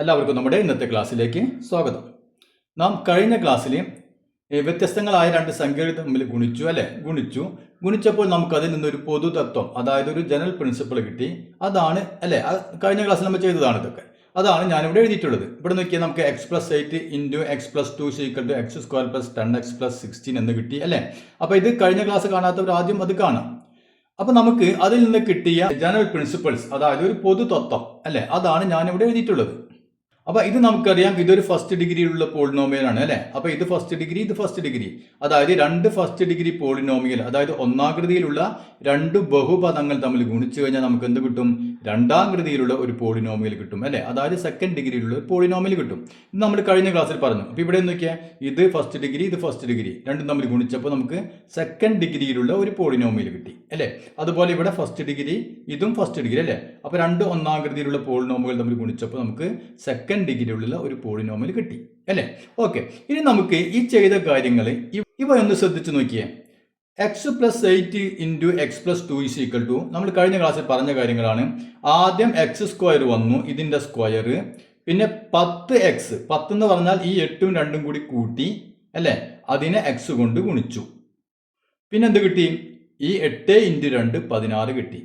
എല്ലാവർക്കും നമ്മുടെ ഇന്നത്തെ ക്ലാസ്സിലേക്ക് സ്വാഗതം. നാം കഴിഞ്ഞ ക്ലാസ്സിൽ വ്യത്യസ്തങ്ങളായ രണ്ട് സംഖ്യകൾ തമ്മിൽ ഗുണിച്ചു അല്ലെ ഗുണിച്ചപ്പോൾ നമുക്ക് അതിൽ നിന്നൊരു പൊതുതത്വം, അതായത് ഒരു ജനറൽ പ്രിൻസിപ്പിൾ കിട്ടി. അതാണ് അല്ലെ കഴിഞ്ഞ ക്ലാസ്സിൽ നമ്മൾ ചെയ്തതാണ്. ഇതൊക്കെ അതാണ് ഞാനിവിടെ എഴുതിയിട്ടുള്ളത്. ഇവിടെ നോക്കിയാൽ നമുക്ക് x+8 into x+2 x² + 10x + 16 എന്ന് കിട്ടി അല്ലെ. അപ്പോൾ ഇത് കഴിഞ്ഞ ക്ലാസ് കാണാത്തവർ ആദ്യം അത് കാണാം. അപ്പൊ നമുക്ക് അതിൽ നിന്ന് കിട്ടിയ ജനറൽ പ്രിൻസിപ്പിൾസ്, അതായത് ഒരു പൊതുതത്വം അല്ലെ, അതാണ് ഞാനിവിടെ എഴുതിയിട്ടുള്ളത്. അപ്പൊ ഇത് നമുക്കറിയാം, ഇതൊരു ഫസ്റ്റ് ഡിഗ്രിയിലുള്ള പോളിനോമിയലാണ് അല്ലെ. അപ്പൊ ഇത് ഫസ്റ്റ് ഡിഗ്രി, അതായത് രണ്ട് ഫസ്റ്റ് ഡിഗ്രി പോളിനോമിയൽ, അതായത് ഒന്നാകൃതിയിലുള്ള രണ്ട് ബഹുപദങ്ങൾ തമ്മിൽ ഗുണിച്ചു കഴിഞ്ഞാൽ നമുക്ക് എന്ത് കിട്ടും? രണ്ടാകൃതിയിലുള്ള ഒരു പോളിനോമിയൽ കിട്ടും അല്ലെ, അതായത് സെക്കൻഡ് ഡിഗ്രിയിലുള്ള ഒരു പോളിനോമിയൽ കിട്ടും. ഇത് നമ്മൾ കഴിഞ്ഞ ക്ലാസ്സിൽ പറഞ്ഞു. അപ്പൊ ഇവിടെ നോക്കിയാൽ ഇത് ഫസ്റ്റ് ഡിഗ്രി രണ്ടും തമ്മിൽ ഗുണിച്ചപ്പോൾ നമുക്ക് സെക്കൻഡ് ഡിഗ്രിയിലുള്ള ഒരു പോളിനോമിയൽ കിട്ടി അല്ലെ. അതുപോലെ ഇവിടെ ഫസ്റ്റ് ഡിഗ്രി, ഇതും ഫസ്റ്റ് ഡിഗ്രി അല്ലെ. അപ്പൊ രണ്ട് ഒന്നാകൃതിയിലുള്ള പോളിനോമുകൾ തമ്മിൽ ഗുണിച്ചപ്പോൾ നമുക്ക് സെക്കൻഡ് ഡിഗ്രിയിലുള്ള ഒരു പോളിനോമിയൽ കിട്ടി അല്ലെ. ഓക്കെ, ഇനി നമുക്ക് ഈ ചെയ്ത കാര്യങ്ങൾ ഇവ ഒന്ന് ശ്രദ്ധിച്ചു നോക്കിയേ. x+8 ഇൻറ്റു x+2 നമ്മൾ കഴിഞ്ഞ ക്ലാസ്സിൽ പറഞ്ഞ കാര്യങ്ങളാണ്. ആദ്യം x² വന്നു, ഇതിന്റെ സ്ക്വയർ, പിന്നെ 10x, 10 എന്ന് പറഞ്ഞാൽ ഈ 8ഉം 2ഉം കൂടി കൂട്ടി അല്ലെ, അതിനെ x കൊണ്ട് ഗുണിച്ചു. പിന്നെ എന്ത് കിട്ടി? ഈ 8 ഇൻറ്റു 2 16 കിട്ടി.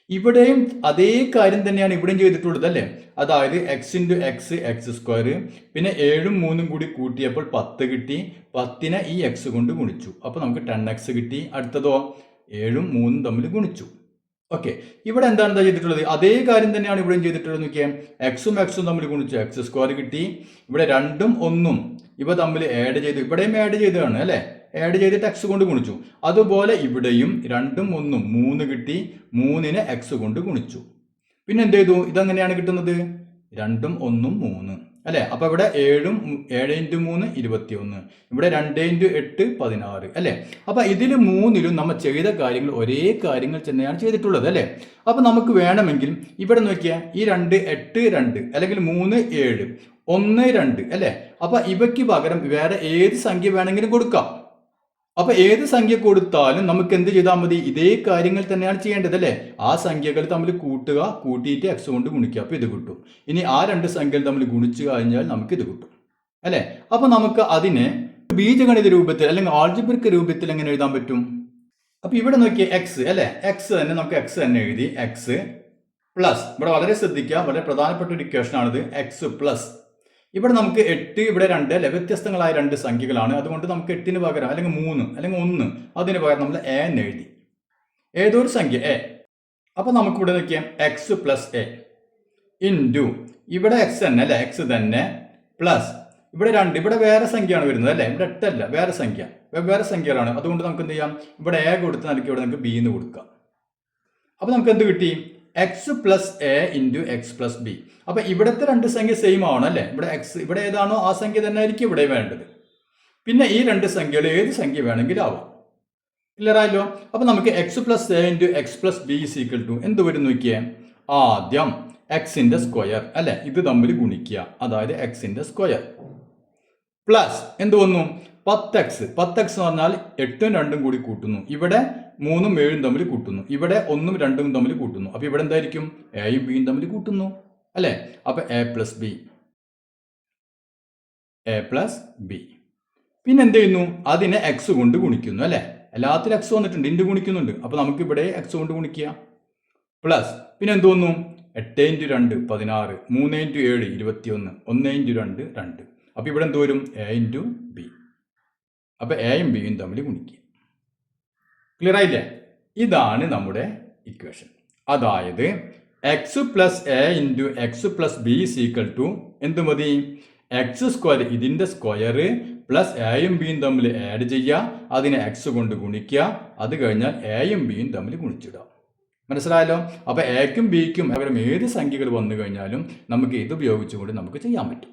ഇവിടെയും അതേ കാര്യം തന്നെയാണ് ഇവിടെയും ചെയ്തിട്ടുള്ളത് അല്ലേ. അതായത് x ഇൻറ്റു x x², പിന്നെ 7ഉം 3ഉം കൂടി കൂട്ടിയപ്പോൾ 10 കിട്ടി. 10നെ ഈ x കൊണ്ട് ഗുണിച്ചു, അപ്പോൾ നമുക്ക് 10x കിട്ടി. അടുത്തതോ 7ഉം 3ഉം തമ്മിൽ ഗുണിച്ചു. ഓക്കെ, ഇവിടെ എന്താണ് ചെയ്തിട്ടുള്ളത്? അതേ കാര്യം തന്നെയാണ് ഇവിടെയും ചെയ്തിട്ടുള്ളത്. നോക്കിയാൽ x ഉം തമ്മിൽ ഗുണിച്ചു, x² കിട്ടി. ഇവിടെ 2ഉം 1ഉം ഇവ തമ്മിൽ ആഡ് ചെയ്തു, ഇവിടെയും ആഡ് ചെയ്തതാണ് അല്ലെ, ആഡ് ചെയ്തിട്ട് x കൊണ്ട് ഗുണിച്ചു. അതുപോലെ ഇവിടെയും 2ഉം 1ഉം 3 കിട്ടി, 3നെ x കൊണ്ട് ഗുണിച്ചു. പിന്നെ എന്ത് ചെയ്തു? ഇതെങ്ങനെയാണ് കിട്ടുന്നത്? 2ഉം 1ഉം 3 അല്ലെ. അപ്പൊ ഇവിടെ 7 ഇൻറ്റു 3 21, ഇവിടെ 2 ഇൻറ്റു 8 16 അല്ലെ. അപ്പൊ ഇതിൽ മൂന്നിലും നമ്മൾ ചെയ്ത കാര്യങ്ങൾ ഒരേ കാര്യങ്ങൾ തന്നെയാണ് ചെയ്തിട്ടുള്ളത് അല്ലെ. അപ്പൊ നമുക്ക് വേണമെങ്കിൽ ഇവിടെ നോക്കിയാൽ ഈ 2 8 2 അല്ലെങ്കിൽ 3 7 1 2 അല്ലെ. അപ്പൊ ഇവയ്ക്ക് പകരം വേറെ ഏത് സംഖ്യ വേണമെങ്കിലും കൊടുക്കാം. അപ്പൊ ഏത് സംഖ്യ കൊടുത്താലും നമുക്ക് എന്ത് ചെയ്താൽ മതി? ഇതേ കാര്യങ്ങൾ തന്നെയാണ് ചെയ്യേണ്ടത് അല്ലെ. ആ സംഖ്യകൾ തമ്മിൽ കൂട്ടുക, കൂട്ടിയിട്ട് x കൊണ്ട് ഗുണിക്കുക, അപ്പൊ ഇത് കിട്ടും. ഇനി ആ രണ്ട് സംഖ്യകൾ തമ്മിൽ ഗുണിച്ചു കഴിഞ്ഞാൽ നമുക്ക് ഇത് കിട്ടും അല്ലെ. അപ്പൊ നമുക്ക് അതിനെ ബീജഗണിത രൂപത്തിൽ അല്ലെങ്കിൽ ആൾജിബ്രിക് രൂപത്തിൽ എങ്ങനെ എഴുതാൻ പറ്റും? അപ്പൊ ഇവിടെ നോക്കിയ x അല്ലെ, x തന്നെ നമുക്ക് x തന്നെ എഴുതി. x പ്ലസ്, ഇവിടെ വളരെ ശ്രദ്ധിക്കുക, വളരെ പ്രധാനപ്പെട്ട ഒരു ഇക്വേഷൻ ആണിത്. x പ്ലസ് ഇവിടെ നമുക്ക് 8, ഇവിടെ 2 അല്ലെ, വ്യത്യസ്തങ്ങളായ രണ്ട് സംഖ്യകളാണ്. അതുകൊണ്ട് നമുക്ക് 8ന് പകരം അല്ലെങ്കിൽ 3 അല്ലെങ്കിൽ 1 അതിന് പകരം നമ്മൾ a എന്ന് എഴുതി, ഏതോ ഒരു സംഖ്യ a. അപ്പൊ നമുക്ക് ഇവിടെ നോക്കിയാൽ x+a ഇൻറ്റു ഇവിടെ x തന്നെ അല്ലെ, x തന്നെ പ്ലസ് ഇവിടെ 2, ഇവിടെ വേറെ സംഖ്യയാണ് വരുന്നത് അല്ലെ, ഇവിടെ 8 അല്ല, വേറെ സംഖ്യ, വെവ്വേറെ സംഖ്യകളാണ്. അതുകൊണ്ട് നമുക്ക് എന്ത് ചെയ്യാം? ഇവിടെ a കൊടുത്ത് നൽകി ഇവിടെ നമുക്ക് b എന്ന് കൊടുക്കാം. അപ്പൊ നമുക്ക് എന്ത് കിട്ടി? x+a into x+b. അപ്പൊ ഇവിടുത്തെ രണ്ട് സംഖ്യ സെയിം ആണ് അല്ലെ. ഇവിടെ x, ഇവിടെ ഏതാണോ ആ സംഖ്യ തന്നെ ആയിരിക്കും ഇവിടെ വേണ്ടത്. പിന്നെ ഈ രണ്ട് സംഖ്യകൾ ഏത് സംഖ്യ വേണമെങ്കിലും ആവാം. ക്ലിയർ ആയല്ലോ. അപ്പൊ നമുക്ക് x+a ഇൻറ്റു x+b എന്ത് വരും നോക്കിയേ? ആദ്യം എക്സിന്റെ സ്ക്വയർ അല്ലെ, ഇത് തമ്മിൽ ഗുണിക്കുക, അതായത് എക്സിന്റെ സ്ക്വയർ പ്ലസ് എന്ത് വന്നു? 10x എന്ന് പറഞ്ഞാൽ 8ഉം 2ഉം കൂടി കൂട്ടുന്നു, ഇവിടെ 3ഉം 7ഉം തമ്മിൽ കൂട്ടുന്നു, ഇവിടെ 1ഉം 2ഉം തമ്മിൽ കൂട്ടുന്നു. അപ്പൊ ഇവിടെ എന്തായിരിക്കും? എയും ബിയും തമ്മിൽ കൂട്ടുന്നു അല്ലെ. അപ്പൊ a+b പിന്നെ എന്ത് ചെയ്യുന്നു? അതിനെ x കൊണ്ട് ഗുണിക്കുന്നു അല്ലെ. എല്ലാത്തിലും x വന്നിട്ടുണ്ട്, ഇൻറ്റു ഗുണിക്കുന്നുണ്ട്. അപ്പൊ നമുക്ക് ഇവിടെ x കൊണ്ട് ഗുണിക്കുക പ്ലസ് പിന്നെ എന്ത് വന്നു? 8 ഇൻറ്റു 2 16, 3 ഇൻറ്റു 7 21, 1 ഇൻറ്റു 2 2. അപ്പൊ ഇവിടെ എന്ത് വരും? a into B. അപ്പൊ എയും ബിയും തമ്മിൽ ഗുണിക്കുക. ക്ലിയർ ആയില്ലേ? ഇതാണ് നമ്മുടെ ഇക്വേഷൻ. അതായത് x+a ഇൻറ്റു x+b എന്ത് മതി? x² ഇതിന്റെ സ്ക്വയർ പ്ലസ് എയും ബിയും തമ്മിൽ ആഡ് ചെയ്യുക, അതിനെ x കൊണ്ട് ഗുണിക്കുക, അത് കഴിഞ്ഞാൽ എയും ബിയും തമ്മിൽ ഗുണിച്ചിടുക. മനസ്സിലായല്ലോ? അപ്പൊ എക്കും ബിക്കും പകരം ഏത് സംഖ്യകൾ വന്നു കഴിഞ്ഞാലും നമുക്ക് ഇത് ഉപയോഗിച്ചുകൊണ്ട് നമുക്ക് ചെയ്യാൻ പറ്റും.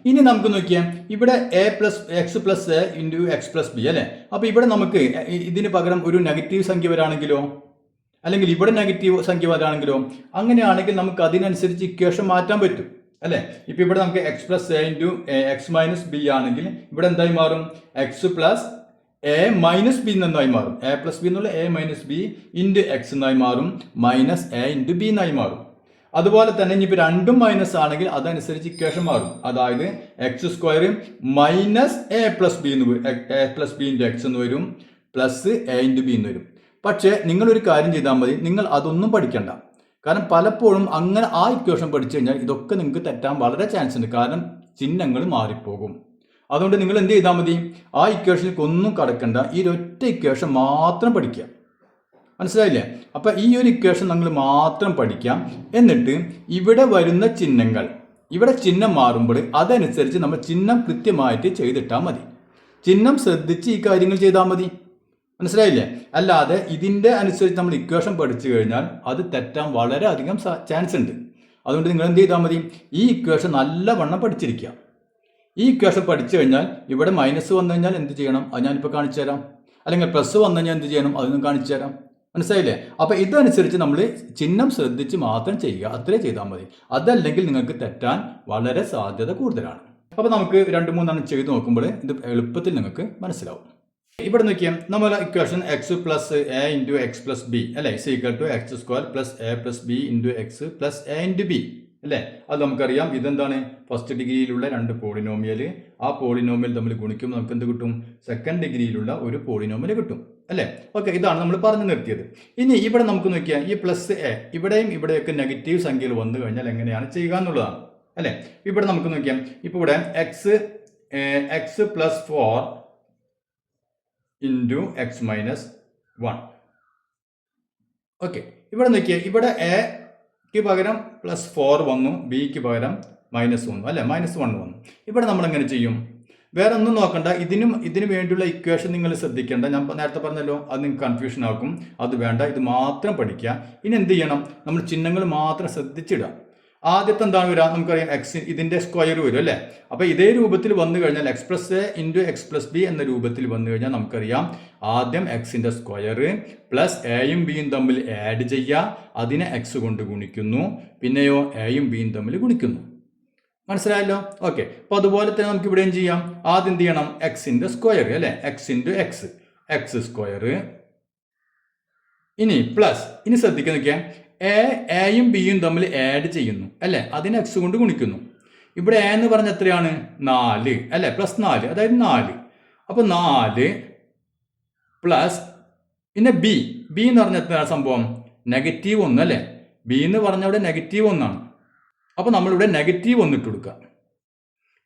ഇനി നമുക്ക് നോക്കിയാൽ ഇവിടെ x+a ഇൻറ്റു x+b അല്ലെ. അപ്പൊ ഇവിടെ നമുക്ക് ഇതിന് പകരം ഒരു നെഗറ്റീവ് സംഖ്യ വരാണെങ്കിലോ, അല്ലെങ്കിൽ ഇവിടെ നെഗറ്റീവ് സംഖ്യ വരാണെങ്കിലോ, അങ്ങനെയാണെങ്കിൽ നമുക്ക് അതിനനുസരിച്ച് ഇക്വേഷൻ മാറ്റാൻ പറ്റും അല്ലെ. ഇപ്പൊ ഇവിടെ നമുക്ക് x+a ഇൻറ്റു x-b ആണെങ്കിൽ ഇവിടെ എന്തായി മാറും? x+a-b എന്നായി മാറും. a+b എന്നുള്ള a-b ഇൻറ്റു x എന്നായി മാറും, മൈനസ് a ഇൻറ്റു b എന്നായി മാറും. അതുപോലെ തന്നെ ഇനിയിപ്പോൾ രണ്ടും മൈനസ് ആണെങ്കിൽ അതനുസരിച്ച് ഇക്വേഷൻ മാറും. അതായത് X square minus A plus B into X എന്ന് വരും, പ്ലസ് എ ഇൻറ്റു ബി എന്ന് വരും. പക്ഷേ നിങ്ങളൊരു കാര്യം ചെയ്താൽ മതി, നിങ്ങൾ അതൊന്നും പഠിക്കണ്ട. കാരണം പലപ്പോഴും അങ്ങനെ ആ ഇക്വേഷൻ പഠിച്ചു കഴിഞ്ഞാൽ ഇതൊക്കെ നിങ്ങൾക്ക് തെറ്റാൻ വളരെ ചാൻസ് ഉണ്ട്. കാരണം ചിഹ്നങ്ങൾ മാറിപ്പോകും. അതുകൊണ്ട് നിങ്ങൾ എന്ത് ചെയ്താൽ മതി, ആ ഇക്വേഷനിലേക്ക് ഒന്നും കടക്കണ്ട, ഈ ഒറ്റ ഇക്വേഷൻ മാത്രം പഠിക്കുക. മനസ്സിലായില്ലേ? അപ്പം ഈ ഒരു ഇക്വേഷൻ നിങ്ങൾ മാത്രം പഠിക്കാം. എന്നിട്ട് ഇവിടെ വരുന്ന ചിഹ്നങ്ങൾ, ഇവിടെ ചിഹ്നം മാറുമ്പോൾ അതനുസരിച്ച് നമ്മൾ ചിഹ്നം കൃത്യമായിട്ട് ചെയ്തിട്ടാൽ മതി. ചിഹ്നം ശ്രദ്ധിച്ച് ഈ കാര്യങ്ങൾ ചെയ്താൽ മതി. മനസ്സിലായില്ലേ? അല്ലാതെ ഇതിൻ്റെ അനുസരിച്ച് നമ്മൾ ഇക്വേഷൻ പഠിച്ചു കഴിഞ്ഞാൽ അത് തെറ്റാൻ വളരെയധികം ചാൻസ് ഉണ്ട്. അതുകൊണ്ട് നിങ്ങൾ എന്ത് ചെയ്താൽ മതി, ഈ ഇക്വേഷൻ നല്ലവണ്ണം പഠിച്ചിരിക്കുക. ഈ ഇക്വേഷൻ പഠിച്ചു കഴിഞ്ഞാൽ ഇവിടെ മൈനസ് വന്നു കഴിഞ്ഞാൽ എന്ത് ചെയ്യണം അത് ഞാനിപ്പോൾ കാണിച്ചു തരാം. അല്ലെങ്കിൽ പ്ലസ് വന്നു കഴിഞ്ഞാൽ എന്ത് ചെയ്യണം അതൊന്നും കാണിച്ചു തരാം. മനസ്സിലായില്ലേ? അപ്പം ഇതനുസരിച്ച് നമ്മൾ ചിഹ്നം ശ്രദ്ധിച്ച് മാത്രം ചെയ്യുക, അത്രേ ചെയ്താൽ മതി. അതല്ലെങ്കിൽ നിങ്ങൾക്ക് തെറ്റാൻ വളരെ സാധ്യത കൂടുതലാണ്. അപ്പോൾ നമുക്ക് 2-3 ചെയ്ത് നോക്കുമ്പോൾ ഇത് എളുപ്പത്തിൽ നിങ്ങൾക്ക് മനസ്സിലാവും. ഇവിടെ നോക്കിയാൽ നമ്മൾ equation X plus A into X plus B അല്ലേ is equal to X square plus A plus B into X plus A into B അല്ലേ. അത് നമുക്കറിയാം. ഇതെന്താണ്, ഫസ്റ്റ് ഡിഗ്രിയിലുള്ള 2 പോളിനോമിയൽ. ആ പോളിനോമിയൽ തമ്മിൽ ഗുണിക്കുമ്പോൾ നമുക്ക് എന്ത് കിട്ടും, സെക്കൻഡ് ഡിഗ്രിയിലുള്ള ഒരു പോളിനോമിയൽ കിട്ടും അല്ലേ. ഓക്കെ, ഇതാണ് നമ്മൾ പറഞ്ഞു നിർത്തിയത്. ഇനി ഇവിടെ നമുക്ക് നോക്കിയാൽ ഈ പ്ലസ് എ ഇവിടെയും ഇവിടെയൊക്കെ നെഗറ്റീവ് സംഖ്യയിൽ വന്നു കഴിഞ്ഞാൽ എങ്ങനെയാണ് ചെയ്യുക എന്നുള്ളതാണ് അല്ലേ. ഇവിടെ നമുക്ക് നോക്കിയാൽ ഇപ്പോൾ ഇവിടെ X plus 4 into X minus 1. Okay, ഇവിടെ നോക്കിയാൽ ഇവിടെ എക്ക് പകരം +4 വന്നു, ബിക്ക് പകരം -1 വന്നു അല്ലേ, -1 വന്നു. ഇവിടെ നമ്മൾ എങ്ങനെ ചെയ്യും? വേറെ ഒന്നും നോക്കണ്ട, ഇതിന് വേണ്ടിയുള്ള ഇക്വേഷൻ നിങ്ങൾ ശ്രദ്ധിക്കേണ്ട. ഞാൻ നേരത്തെ പറഞ്ഞല്ലോ, അത് നിങ്ങൾക്ക് കൺഫ്യൂഷൻ ആക്കും. അത് വേണ്ട, ഇത് മാത്രം പഠിക്കുക. ഇനി എന്ത് ചെയ്യണം, നമ്മൾ ചിഹ്നങ്ങൾ മാത്രം ശ്രദ്ധിച്ചിടുക. ആദ്യത്തെ എന്താണ് വരിക, നമുക്കറിയാം എക്സ് ഇതിൻ്റെ സ്ക്വയർ വരും അല്ലേ. അപ്പോൾ ഇതേ രൂപത്തിൽ വന്നു കഴിഞ്ഞാൽ X plus A into X plus B എന്ന രൂപത്തിൽ വന്നു കഴിഞ്ഞാൽ നമുക്കറിയാം ആദ്യം എക്സിൻ്റെ സ്ക്വയർ പ്ലസ് എയും ബിയും തമ്മിൽ ആഡ് ചെയ്യുക, അതിനെ എക്സ് കൊണ്ട് ഗുണിക്കുന്നു, പിന്നെയോ എയും ബിയും തമ്മിൽ ഗുണിക്കുന്നു. മനസ്സിലായല്ലോ? ഓക്കെ, അപ്പോൾ അതുപോലെ തന്നെ നമുക്ക് ഇവിടെയും ചെയ്യാം. ആദ്യം എന്ത് ചെയ്യണം, എക്സിൻ്റെ സ്ക്വയർ അല്ലേ, എക്സ് ഇൻറ്റു എക്സ് സ്ക്വയർ. ഇനി ശ്രദ്ധിക്കാൻ നോക്കിയാൽ എയും ബിയും തമ്മിൽ ആഡ് ചെയ്യുന്നു അല്ലേ, അതിനെ എക്സ് കൊണ്ട് ഗുണിക്കുന്നു. ഇവിടെ എ എന്ന് പറഞ്ഞ എത്രയാണ്, 4 അല്ലേ, +4 അതായത് 4. അപ്പോൾ 4 പ്ലസ് പിന്നെ ബി എന്ന് പറഞ്ഞ എത്രയാണ് സംഭവം, -1 അല്ലേ. ബി എന്ന് പറഞ്ഞ ഇവിടെ -1 ആണ്. അപ്പോൾ നമ്മളിവിടെ -1 ഇട്ട് കൊടുക്കുക.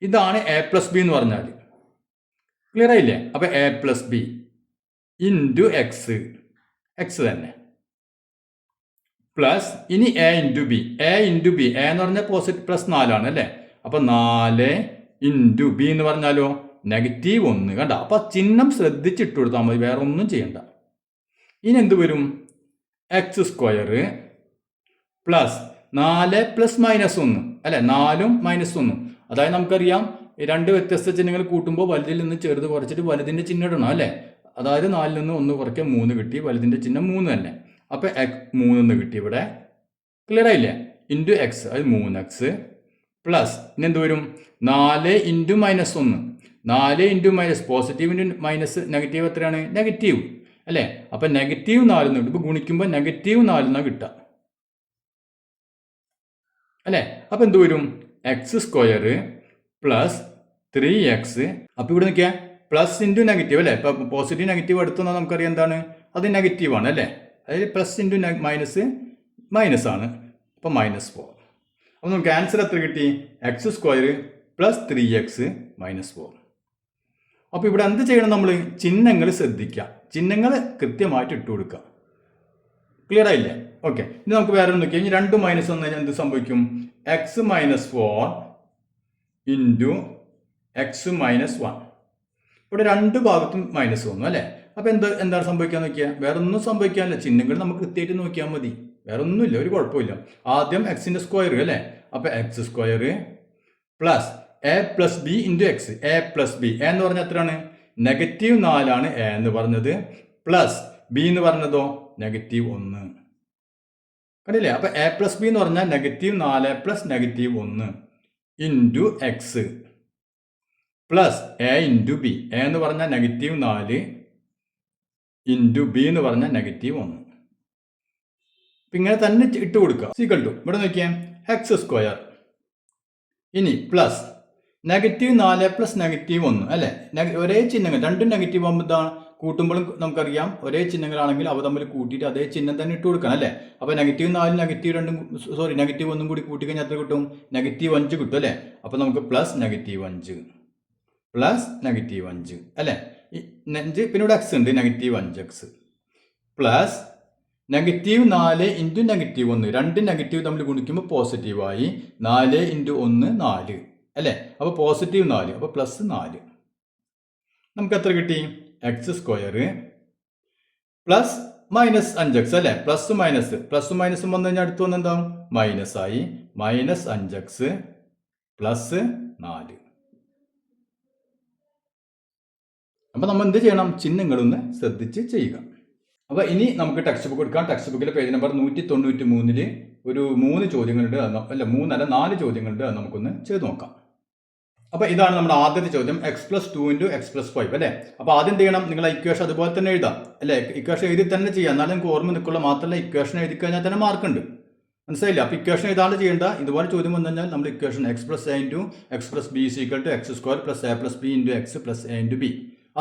ഇതാണ് എ പ്ലസ് ബി എന്ന് പറഞ്ഞാൽ. ക്ലിയർ ആയില്ലേ? അപ്പോൾ A plus B into X തന്നെ പ്ലസ് ഇനി എ ഇൻറ്റു ബി എ എന്ന് പറഞ്ഞാൽ +4 ആണ് അല്ലേ. അപ്പോൾ 4 ഇൻറ്റു ബി എന്ന് പറഞ്ഞാലോ -1 കണ്ട. അപ്പോൾ ചിഹ്നം ശ്രദ്ധിച്ചിട്ട് കൊടുത്താൽ മതി, വേറെ ഒന്നും ചെയ്യണ്ട. ഇനി എന്ത് വരും, എക്സ് സ്ക്വയർ പ്ലസ് 4 + -1 അല്ലേ, 4ഉം -1. അതായത് നമുക്കറിയാം 2 വ്യത്യസ്ത ചിഹ്നങ്ങൾ കൂട്ടുമ്പോൾ വലുതിൽ നിന്ന് ചെറുത് കുറച്ചിട്ട് വലുതിൻ്റെ ചിഹ്നം ഇടണം അല്ലേ. അതായത് 4ൽ നിന്ന് 1 കുറയ്ക്കാൻ 3 കിട്ടി, വലുതിൻ്റെ ചിഹ്നം 3 തന്നെ. അപ്പോൾ 3 കിട്ടി ഇവിടെ. ക്ലിയർ ആയില്ലേ? ഇൻറ്റു എക്സ്, അത് 3x പ്ലസ് ഇനി എന്ത് വരും, 4 into -1. 4 into positive into minus negative എത്രയാണ്, നെഗറ്റീവ് അല്ലേ. അപ്പം -4 എന്ന് കിട്ടും. ഇപ്പോൾ ഗുണിക്കുമ്പോൾ -4 എന്നാണ് കിട്ടുക അല്ലേ. അപ്പം എന്ത് വരും, എക്സ് സ്ക്വയർ പ്ലസ് 3x. അപ്പോൾ ഇവിടെ നോക്കിയാൽ പ്ലസ് ഇൻറ്റു നെഗറ്റീവ് അല്ലേ. ഇപ്പം പോസിറ്റീവ് നെഗറ്റീവ് എടുത്തുനിന്നാൽ നമുക്കറിയാം എന്താണ്, അത് നെഗറ്റീവാണ് അല്ലേ. അതായത് പ്ലസ് ഇൻറ്റു മൈനസ് ആണ്. അപ്പോൾ -4. അപ്പോൾ നമുക്ക് ആൻസർ എത്ര കിട്ടി, എക്സ് സ്ക്വയർ പ്ലസ് 3x -4. അപ്പോൾ ഇവിടെ എന്ത് ചെയ്യണം, നമ്മൾ ചിഹ്നങ്ങൾ ശ്രദ്ധിക്കുക, ചിഹ്നങ്ങൾ കൃത്യമായിട്ട് ഇട്ട് കൊടുക്കുക. ക്ലിയർ ആയില്ലേ? ഓക്കെ, ഇനി നമുക്ക് വേറെ നോക്കിയാൽ ഇനി 2 -1 എന്ത് സംഭവിക്കും, എക്സ് -4 ഇൻറ്റു എക്സ് -1. ഇവിടെ 2 ഭാഗത്തും -1 അല്ലേ. അപ്പോൾ എന്താണ് സംഭവിക്കാൻ നോക്കിയാൽ, വേറെ ഒന്നും സംഭവിക്കാനില്ല, ചിഹ്നങ്ങൾ നമുക്ക് കൃത്യമായിട്ട് നോക്കിയാൽ മതി, വേറെ ഒന്നുമില്ല, ഒരു കുഴപ്പമില്ല. ആദ്യം എക്സിൻ്റെ സ്ക്വയർ അല്ലേ. അപ്പോൾ X square plus A plus B into X, A plus B എന്ന് പറഞ്ഞാൽ എത്രയാണ്, -4 ആണ് എ എന്ന് പറഞ്ഞത്, പ്ലസ് ബി എന്ന് പറഞ്ഞതോ -1. കണ്ടില്ലേ? അപ്പോൾ എ പ്ലസ് ബി എന്ന് പറഞ്ഞാൽ -4 plus -1 into X plus A into B, A എന്ന് പറഞ്ഞാൽ -4 ഇൻറ്റു ബി എന്ന് പറഞ്ഞാൽ -1. അപ്പം ഇങ്ങനെ തന്നെ ഇട്ട് കൊടുക്കുക. ഈക്വൽ ടു ഇവിടെ നോക്കിയാൽ എക്സ് സ്ക്വയർ. ഇനി പ്ലസ് -4 പ്ലസ് -1 അല്ലേ, ഒരേ ചിഹ്നങ്ങൾ രണ്ടും നെഗറ്റീവ് ആകുമ്പോൾ എന്താണ് കൂട്ടുമ്പോഴും നമുക്കറിയാം ഒരേ ചിഹ്നങ്ങളാണെങ്കിൽ അവ തമ്മിൽ കൂട്ടിയിട്ട് അതേ ചിഹ്നം തന്നെ ഇട്ട് കൊടുക്കണം അല്ലേ. അപ്പോൾ -4 -1 കൂടി കൂട്ടിക്കഴിഞ്ഞാൽ എത്ര കിട്ടും? -5 കിട്ടും അല്ലേ. അപ്പോൾ നമുക്ക് പ്ലസ് -5 അല്ലേ. ഈ 5 പിന്നെ ഇവിടെ എക്സ് ഉണ്ട്, -5x പ്ലസ് -4 ഇൻറ്റു -1 രണ്ട് നെഗറ്റീവ് തമ്മിൽ ഗുണിക്കുമ്പോൾ പോസിറ്റീവായി 4 ഇൻറ്റു 1 4 അല്ലേ. അപ്പോൾ +4 അപ്പോൾ +4 നമുക്ക് എത്ര കിട്ടി? എക്സ് സ്ക്വയർ പ്ലസ് -5x അല്ലേ. പ്ലസ് മൈനസും വന്നു കഴിഞ്ഞാൽ അടുത്ത് വന്ന് എന്താവും? മൈനസായി -5x +4. അപ്പോൾ നമ്മൾ എന്ത് ചെയ്യണം? ചിഹ്നങ്ങളൊന്ന് ശ്രദ്ധിച്ച് ചെയ്യുക. അപ്പോൾ ഇനി നമുക്ക് ടെക്സ്റ്റ് ബുക്ക് എടുക്കാം. ടെക്സ്റ്റ് ബുക്കിലെ പേജ് നമ്പർ 193 ഒരു 3 ചോദ്യങ്ങളുണ്ട്, അല്ല 4 ചോദ്യങ്ങളുണ്ട്. അത് നമുക്കൊന്ന് ചെയ്ത് നോക്കാം. അപ്പോൾ ഇതാണ് നമ്മുടെ ആദ്യത്തെ ചോദ്യം, x+2 × x+5 അല്ലേ. അപ്പോൾ ആദ്യം എന്ത് ചെയ്യണം? നിങ്ങൾ ഇക്വേഷൻ അതുപോലെ തന്നെ എഴുതാം അല്ലേ. ഇക്വേഷൻ എഴുതി തന്നെ ചെയ്യാം, എന്നാലും നിങ്ങൾക്ക് ഓർമ്മ നിൽക്കുള്ള. മാത്രമല്ല ഇക്വേഷൻ എഴുതി കഴിഞ്ഞാൽ തന്നെ മാർക്കുണ്ട്, മനസ്സിലായില്ല. അപ്പോൾ ഇക്വേഷൻ എഴുതാണ്ട് ചെയ്യേണ്ട. ഇതുപോലെ ചോദ്യം വന്നു കഴിഞ്ഞാൽ നമ്മൾ equation x + a × x + b = x² + a + b × x + a × b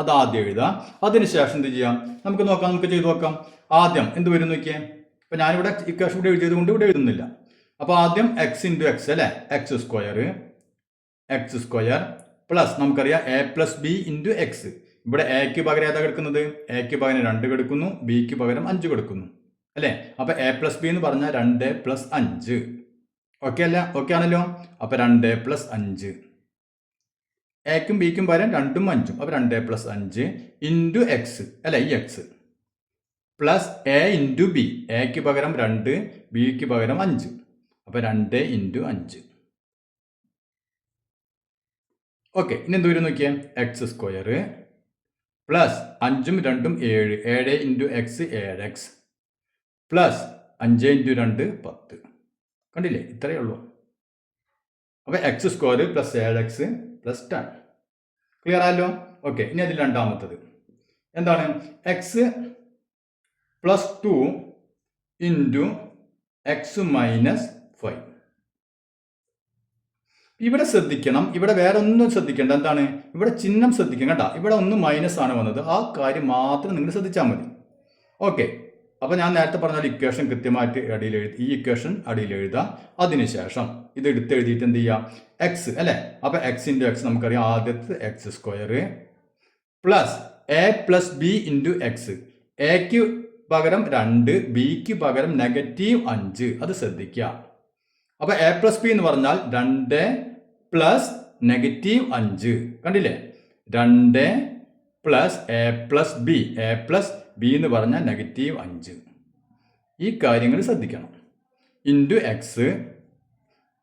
അത് ആദ്യം എഴുതാം. അതിനുശേഷം എന്ത് ചെയ്യാം? നമുക്ക് നോക്കാം, നമുക്ക് ചെയ്ത് നോക്കാം. ആദ്യം എന്ത് വരും നോക്കിയേ. ഇപ്പം ഞാനിവിടെ ഇക്വേഷൻ ഇവിടെ എഴുതിയത് കൊണ്ട് ഇവിടെ എഴുതുന്നില്ല. അപ്പോൾ ആദ്യം x × x അല്ലേ, x സ്ക്വയർ പ്ലസ് നമുക്കറിയാം a + b × x. ഇവിടെ എക്ക് പകരം ഏതാ കിടക്കുന്നത്? എക്ക് പകരം 2 കിടക്കുന്നു, ബിക്ക് പകരം 5 കിടക്കുന്നു അല്ലേ. അപ്പോൾ a + b എന്ന് പറഞ്ഞാൽ 2 + 5 ഓക്കെ അല്ല, ഓക്കെ ആണല്ലോ. അപ്പോൾ 2 + 5 എക്കും ബിക്കും പകരം 2ഉം 5ഉം, അപ്പോൾ 2 + 5 ഇൻറ്റു എക്സ് അല്ലേ, ഈ എക്സ് പ്ലസ് a × b. എക്ക് പകരം 2, ബിക്ക് പകരം 5, അപ്പോൾ 2 × 5. ഓക്കെ, ഇനി എന്ത് വരും നോക്കിയാൽ എക്സ് സ്ക്വയർ പ്ലസ് 5ഉം 2ഉം 7, 7 × x 7x പ്ലസ് 5 × 2 10. കണ്ടില്ലേ, ഇത്രയേ ഉള്ളൂ. അപ്പോൾ X square plus 7x plus 10. Clear ആയല്ലോ. ഓക്കെ, ഇനി അതിൽ രണ്ടാമത്തത് എന്താണ്? x +2 × x - 5. ഇവിടെ ശ്രദ്ധിക്കണം, ഇവിടെ വേറെ ഒന്നും ശ്രദ്ധിക്കേണ്ട. എന്താണ്? ഇവിടെ ചിഹ്നം ശ്രദ്ധിക്കണം കേട്ടോ. ഇവിടെ ഒന്ന് മൈനസ് ആണ് വന്നത്, ആ കാര്യം മാത്രം നിങ്ങൾ ശ്രദ്ധിച്ചാൽ മതി. ഓക്കെ, അപ്പോൾ ഞാൻ നേരത്തെ പറഞ്ഞ ഇക്വേഷൻ കൃത്യമായിട്ട് അടിയിൽ ഈ ഇക്വേഷൻ അടിയിൽ എഴുതാം. അതിനുശേഷം ഇത് എടുത്തെഴുതിയിട്ട് എന്ത് ചെയ്യാം? എക്സ് അല്ലേ. അപ്പോൾ x × x നമുക്കറിയാം, ആദ്യത്തെ x square plus a + b × x. എക്ക് പകരം 2, ബിക്ക് പകരം -5. അത് ശ്രദ്ധിക്കുക. അപ്പോൾ a + b എന്ന് പറഞ്ഞാൽ 2 പ്ലസ് -5. കണ്ടില്ലേ, 2 plus a + b. a + b എന്ന് പറഞ്ഞാൽ -5. ഈ കാര്യങ്ങൾ ശ്രദ്ധിക്കണം. Into X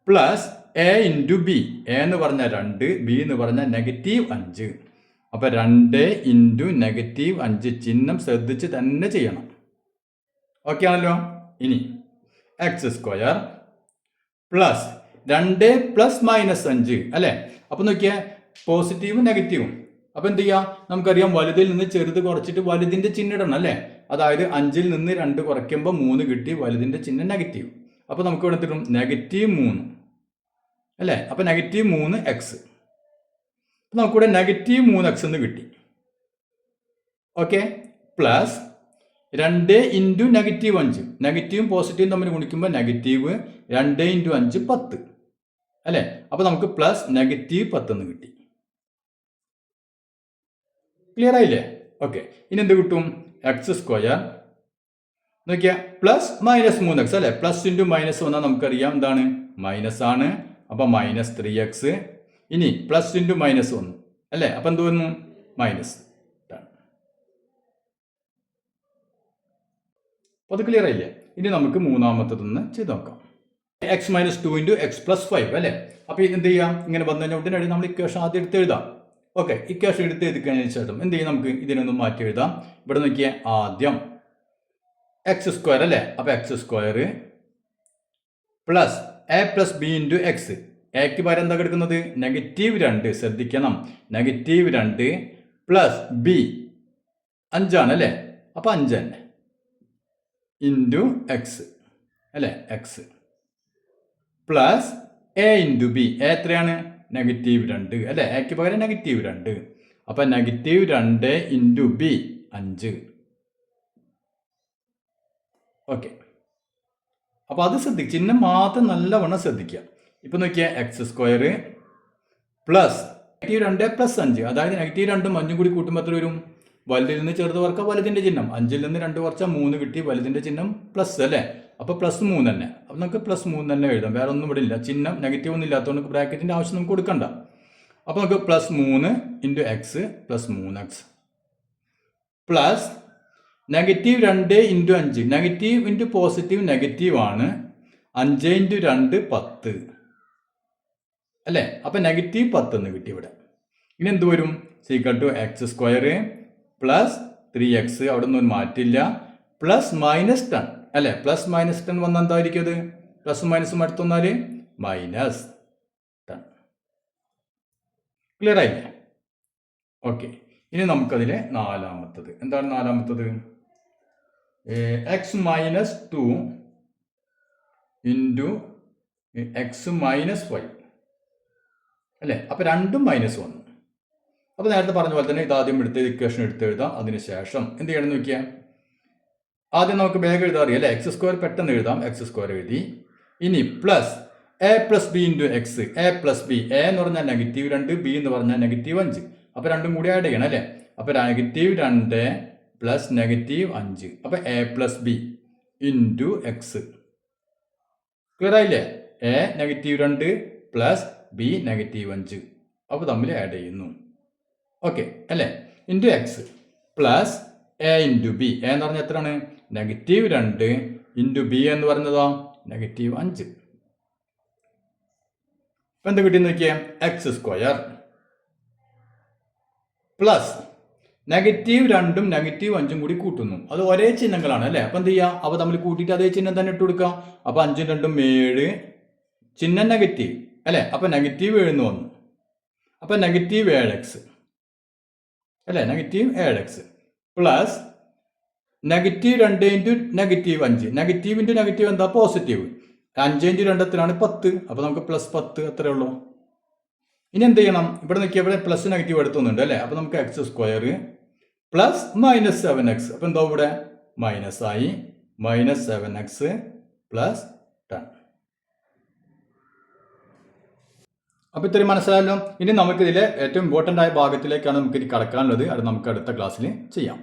plus a × b. a എന്ന് പറഞ്ഞാൽ 2, b എന്ന് പറഞ്ഞാൽ -5. അപ്പോൾ 2 × -5 ചിഹ്നം ശ്രദ്ധിച്ച് തന്നെ ചെയ്യണം. ഓക്കെ ആണല്ലോ. ഇനി എക്സ് സ്ക്വയർ പ്ലസ് 2 + -5 അല്ലേ. അപ്പോൾ നോക്കിയാൽ പോസിറ്റീവും നെഗറ്റീവും. അപ്പോൾ എന്ത് ചെയ്യുക? നമുക്കറിയാം വലുതിൽ നിന്ന് ചെറുത് കുറച്ചിട്ട് വലുതിൻ്റെ ചിഹ്നം ഇടണം അല്ലേ. അതായത് 5ൽ നിന്ന് 2 കുറയ്ക്കുമ്പോൾ 3 കിട്ടി, വലുതിൻ്റെ ചിഹ്നം നെഗറ്റീവ്. അപ്പോൾ നമുക്ക് ഇവിടെ കിട്ടും -3 അല്ലേ. അപ്പോൾ -3x. അപ്പോൾ നമുക്കിവിടെ -3x എന്ന് കിട്ടി. Okay, plus 2 × -5. നെഗറ്റീവും പോസിറ്റീവും തമ്മിൽ ഗുണിക്കുമ്പോൾ -2 × 5 10 അല്ലേ. അപ്പോൾ നമുക്ക് പ്ലസ് -10 എന്ന് കിട്ടി. ക്ലിയർ ആയില്ലേ? ഓക്കെ, ഇനി എന്ത് കിട്ടും? എക്സ് സ്ക്വയർ നോക്കിയാൽ പ്ലസ് -3x അല്ലേ. പ്ലസ് × മൈനസ് വന്നാൽ നമുക്കറിയാം എന്താണ്? മൈനസ് ആണ്. അപ്പോൾ -3x. ഇനി പ്ലസ് × -1 അല്ലേ. അപ്പം എന്ത് വന്നു? മൈനസ്. അപ്പോൾ അത് ക്ലിയർ ആയില്ലേ? ഇനി നമുക്ക് മൂന്നാമത്തതൊന്ന് ചെയ്ത് നോക്കാം. x - 2 × x + 5 അല്ലേ. അപ്പോൾ എന്ത് ചെയ്യാം? ഇങ്ങനെ വന്നു കഴിഞ്ഞാൽ ഉടനടി നമ്മൾ ഇക്വേഷൻ ആദ്യം എടുത്ത് എഴുതാം. ഓക്കെ, ഇക്വേഷൻ എടുത്ത് എഴുതി കഴിഞ്ഞതിന് ശേഷം എന്ത് ചെയ്യും? നമുക്ക് ഇതിനൊന്നും മാറ്റി എഴുതാം. ഇവിടെ നോക്കിയാൽ ആദ്യം എക്സ് സ്ക്വയർ അല്ലേ. അപ്പോൾ X square plus a + b × x. എക്ക് പകരം എന്താ കിടക്കുന്നത്? -2. ശ്രദ്ധിക്കണം, -2 പ്ലസ് b 5 ആണ് അല്ലേ. അപ്പോൾ 5 തന്നെ ഇൻറ്റു എക്സ്. അല്ലേ X plus A into B A എത്രയാണ് -2 അല്ലേ എക്ക് പകരം -2 അപ്പം -2 ഇൻറ്റു ബി 5. ഓക്കെ അപ്പോൾ അത് ശ്രദ്ധിക്കുക, ചിഹ്നം മാത്രം നല്ലവണ്ണം ശ്രദ്ധിക്കുക. ഇപ്പം നോക്കിയാൽ x² പ്ലസ് -2 പ്ലസ് 5, അതായത് -2 5 കൂടി കൂട്ടുമ്പോൾ എത്ര വരും? വലുതിൽ നിന്ന് ചെറുത് കുറക്കുക വലുതിൻ്റെ ചിഹ്നം, 5ൽ നിന്ന് 2 കുറച്ചാൽ 3 കിട്ടി, വലുതിൻ്റെ ചിഹ്നം പ്ലസ് അല്ലേ, അപ്പോൾ +3 തന്നെ. അപ്പോൾ നമുക്ക് +3 തന്നെ എഴുതാം, വേറെ ഒന്നും ഇവിടെ ഇല്ല, ചിഹ്നം നെഗറ്റീവ് ഒന്നും ഇല്ലാത്തതുകൊണ്ട് ബ്രാക്കറ്റിൻ്റെ ആവശ്യം നമുക്ക് കൊടുക്കണ്ട. അപ്പോൾ നമുക്ക് +3 into X plus 3x plus -2 into 5, negative into positive negative ആണ്, 5 ഇൻറ്റു 2 10 അല്ലേ, അപ്പം -10 എന്ന് കിട്ടി ഇവിടെ. ഇനി എന്ത് വരും? = x² പ്ലസ് 3x, അവിടെ ഒന്നും മാറ്റില്ല, പ്ലസ് -10 അല്ലേ, പ്ലസ് -10 വന്നാൽ എന്തായിരിക്കും? അത് പ്ലസ് മൈനസും അടുത്ത് വന്നാൽ -10. ക്ലിയർ ആയില്ലേ? ഓക്കെ, ഇനി നമുക്കതിലെ നാലാമത്തത് എന്താണ്? നാലാമത്തത് x-2 ഇൻറ്റു x-5 അല്ലേ, അപ്പോൾ രണ്ടും മൈനസ് വന്നു. അപ്പോൾ നേരത്തെ പറഞ്ഞ പോലെ തന്നെ ഇതാദ്യം എടുത്ത് ഇക്വേഷൻ എടുത്ത് എഴുതാം. അതിനുശേഷം എന്ത് ചെയ്യണമെന്ന് നോക്കിയാൽ ആദ്യം നമുക്ക് വേഗം എഴുതാൻ അറിയാം അല്ലേ, x² പെട്ടെന്ന് എഴുതാം, x² എഴുതി. ഇനി plus a plus B into X, a plus B, A എന്ന് പറഞ്ഞാൽ -2, ബി എന്ന് പറഞ്ഞാൽ -5, അപ്പോൾ രണ്ടും കൂടി ആഡ് ചെയ്യണം അല്ലേ, അപ്പോൾ -2 പ്ലസ് -5, അപ്പോൾ a plus B into X. Clear ആയില്ലേ? a -2 പ്ലസ് ബി -5, അപ്പോൾ തമ്മിൽ ആഡ് ചെയ്യുന്നു. ഓക്കെ അല്ലേ, into X plus A into B, A എന്ന് പറഞ്ഞാൽ എത്രയാണ്? -2 ഇൻറ്റു ബി എന്ന് പറഞ്ഞതോ -5. ഇപ്പം എന്ത് കിട്ടിയെന്ന് നോക്കിയാൽ x² പ്ലസ് -2ഉം -5ഉം കൂടി കൂട്ടുന്നു, അത് ഒരേ ചിഹ്നങ്ങളാണ് അല്ലേ, അപ്പം എന്ത് ചെയ്യുക? അവ തമ്മിൽ കൂട്ടിയിട്ട് അതേ ചിഹ്നം തന്നെ ഇട്ട് കൊടുക്കാം. അപ്പോൾ 5ഉം 2ഉം 7, ചിഹ്നം നെഗറ്റീവ് അല്ലേ, അപ്പം -7 വന്നു, അപ്പം -7x അല്ലേ, -7x plus -2 into -5, negative into negative എന്താ? പോസിറ്റീവ്. 5 ഇൻറ്റു 2 എത്രയാണ്? 10, അപ്പോൾ നമുക്ക് +10 അത്രേ ഉള്ളൂ. ഇനി എന്ത് ചെയ്യണം? ഇവിടെ നോക്കിയാൽ ഇവിടെ പ്ലസ് നെഗറ്റീവ് എടുത്തുന്നുണ്ട് അല്ലേ, അപ്പോൾ നമുക്ക് x² പ്ലസ് -7x, അപ്പോൾ എന്താ ഇവിടെ മൈനസായി, -7x പ്ലസ് 10. അപ്പോൾ ഇത്രയും മനസ്സിലായല്ലോ. ഇനി നമുക്കിതിലെ ഏറ്റവും ഇമ്പോർട്ടൻ്റ് ആയ ഭാഗത്തിലേക്കാണ് നമുക്കിനി കടക്കാനുള്ളത്, അത് നമുക്ക് അടുത്ത ക്ലാസ്സിൽ ചെയ്യാം.